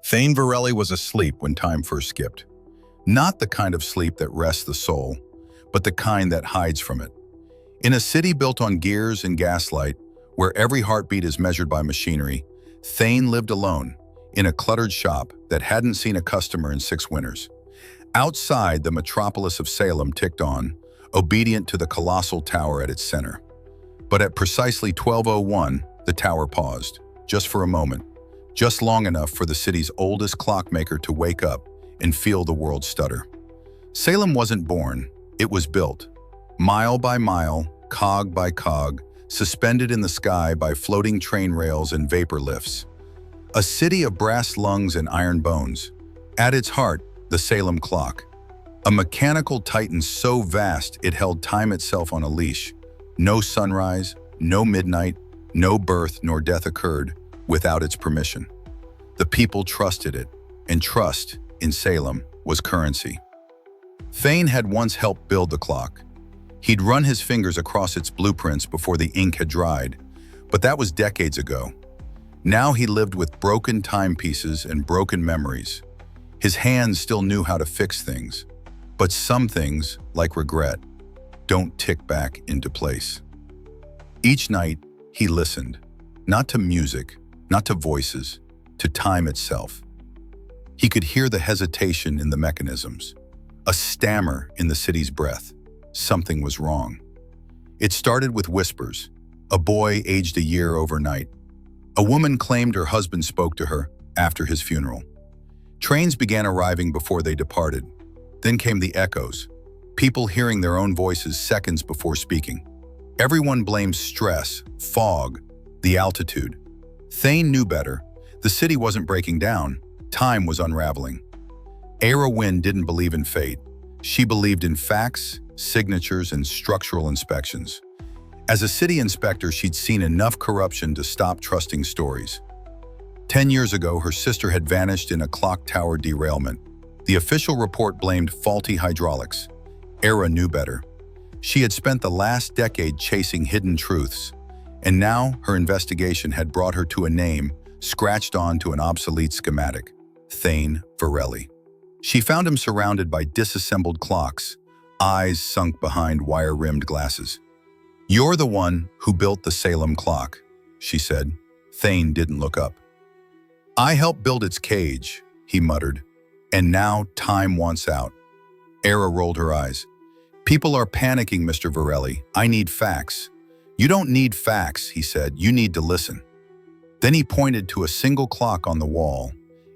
Thane Varelli was asleep when time first skipped. Not the kind of sleep that rests the soul, but the kind that hides from it. In a city built on gears and gaslight, where every heartbeat is measured by machinery, Thane lived alone, in a cluttered shop that hadn't seen a customer in 6 winters. Outside, the metropolis of Salem ticked on, obedient to the colossal tower at its center. But at precisely 12:01, the tower paused, just for a moment, just long enough for the city's oldest clockmaker to wake up and feel the world stutter. Salem wasn't born, it was built. Mile by mile, cog by cog, suspended in the sky by floating train rails and vapor lifts. A city of brass lungs and iron bones. At its heart, the Salem clock. A mechanical titan so vast it held time itself on a leash. No sunrise, no midnight, no birth nor death occurred without its permission. The people trusted it, and trust, in Salem, was currency. Thane had once helped build the clock. He'd run his fingers across its blueprints before the ink had dried, but that was decades ago. Now he lived with broken timepieces and broken memories. His hands still knew how to fix things, but some things, like regret, don't tick back into place. Each night, he listened, not to music, not to voices, to time itself. He could hear the hesitation in the mechanisms, a stammer in the city's breath. Something was wrong. It started with whispers. A boy aged a year overnight. A woman claimed her husband spoke to her after his funeral. Trains began arriving before they departed. Then came the echoes, people hearing their own voices seconds before speaking. Everyone blamed stress, fog, the altitude. Thane knew better. The city wasn't breaking down. Time was unraveling. Era Wynn didn't believe in fate. She believed in facts, signatures, and structural inspections. As a city inspector, she'd seen enough corruption to stop trusting stories. 10 years ago, her sister had vanished in a clock tower derailment. The official report blamed faulty hydraulics. Era knew better. She had spent the last decade chasing hidden truths, and now her investigation had brought her to a name scratched onto an obsolete schematic: Thane Varelli. She found him surrounded by disassembled clocks, eyes sunk behind wire-rimmed glasses. "You're the one who built the Salem clock," she said. Thane didn't look up. "I helped build its cage," he muttered, "and now time wants out." Era rolled her eyes. "People are panicking, Mr. Varelli. I need facts." "You don't need facts," he said. "You need to listen." Then he pointed to a single clock on the wall.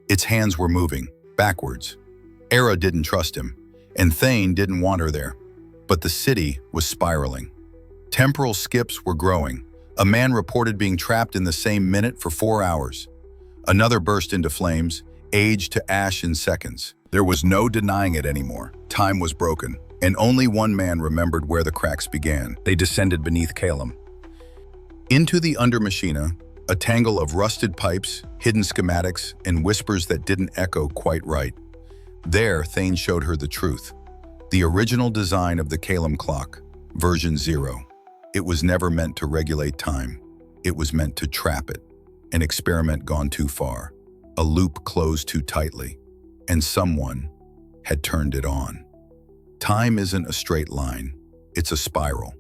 Its hands were moving, backwards. Era didn't trust him, and Thane didn't want her there. But the city was spiraling. Temporal skips were growing. A man reported being trapped in the same minute for 4 hours. Another burst into flames, aged to ash in seconds. There was no denying it anymore. Time was broken, and only one man remembered where the cracks began. They descended beneath Caelum. Into the under-machina, a tangle of rusted pipes, hidden schematics, and whispers that didn't echo quite right. There, Thane showed her the truth. The original design of the Caelum clock, version 0. It was never meant to regulate time. It was meant to trap it. An experiment gone too far. A loop closed too tightly. And someone had turned it on. Time isn't a straight line. It's a spiral.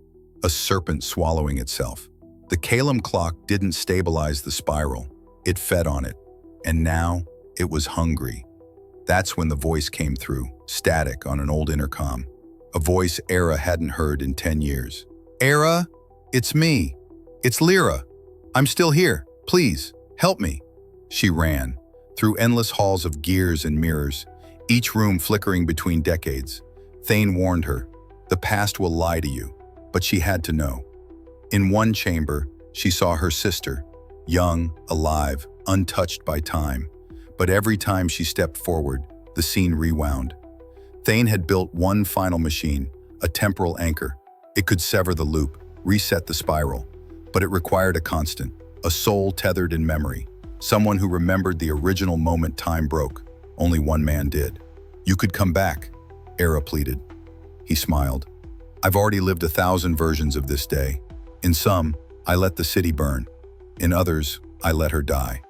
A serpent swallowing itself. The Caelum clock didn't stabilize the spiral. It fed on it. And now it was hungry. That's when the voice came through, static on an old intercom. A voice Era hadn't heard in 10 years. "Era, it's me. It's Lyra. I'm still here. Please, help me." She ran, through endless halls of gears and mirrors, each room flickering between decades. Thane warned her, "The past will lie to you," but she had to know. In one chamber, she saw her sister, young, alive, untouched by time. But every time she stepped forward, the scene rewound. Thane had built one final machine, a temporal anchor. It could sever the loop, reset the spiral, but it required a constant, a soul tethered in memory, someone who remembered the original moment time broke. Only one man did. "You could come back," Era pleaded. He smiled. "I've already lived 1,000 versions of this day. In some, I let the city burn. In others, I let her die.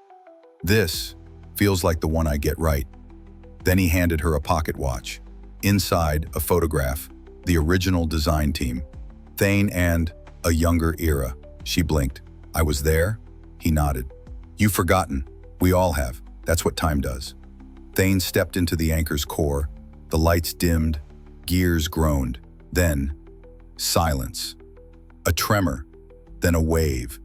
This, Feels like the one I get right. Then he handed her a pocket watch. Inside, a photograph, the original design team. Thane and a younger era. She blinked. I was there? He nodded. You've forgotten. We all have. That's what time does. Thane stepped into the anchor's core. The lights dimmed. Gears groaned. Then, silence. A tremor. Then a wave.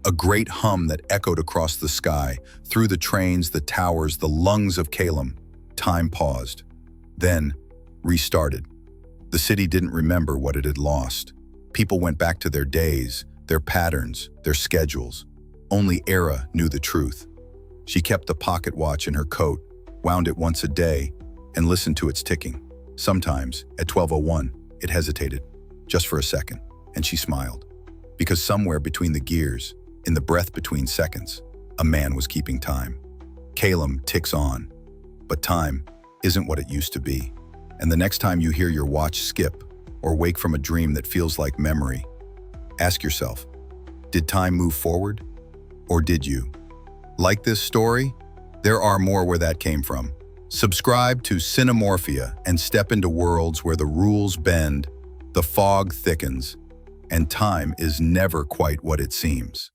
A great hum that echoed across the sky, through the trains, the towers, the lungs of Caelum. Time paused. Then, restarted. The city didn't remember what it had lost. People went back to their days, their patterns, their schedules. Only Era knew the truth. She kept the pocket watch in her coat, wound it once a day, and listened to its ticking. Sometimes, at 12:01, it hesitated, just for a second, and she smiled. Because somewhere between the gears, in the breath between seconds, a man was keeping time. Caelum ticks on, but time isn't what it used to be. And the next time you hear your watch skip or wake from a dream that feels like memory, ask yourself, did time move forward or did you? Like this story? There are more where that came from. Subscribe to Cinemorphia and step into worlds where the rules bend, the fog thickens, and time is never quite what it seems.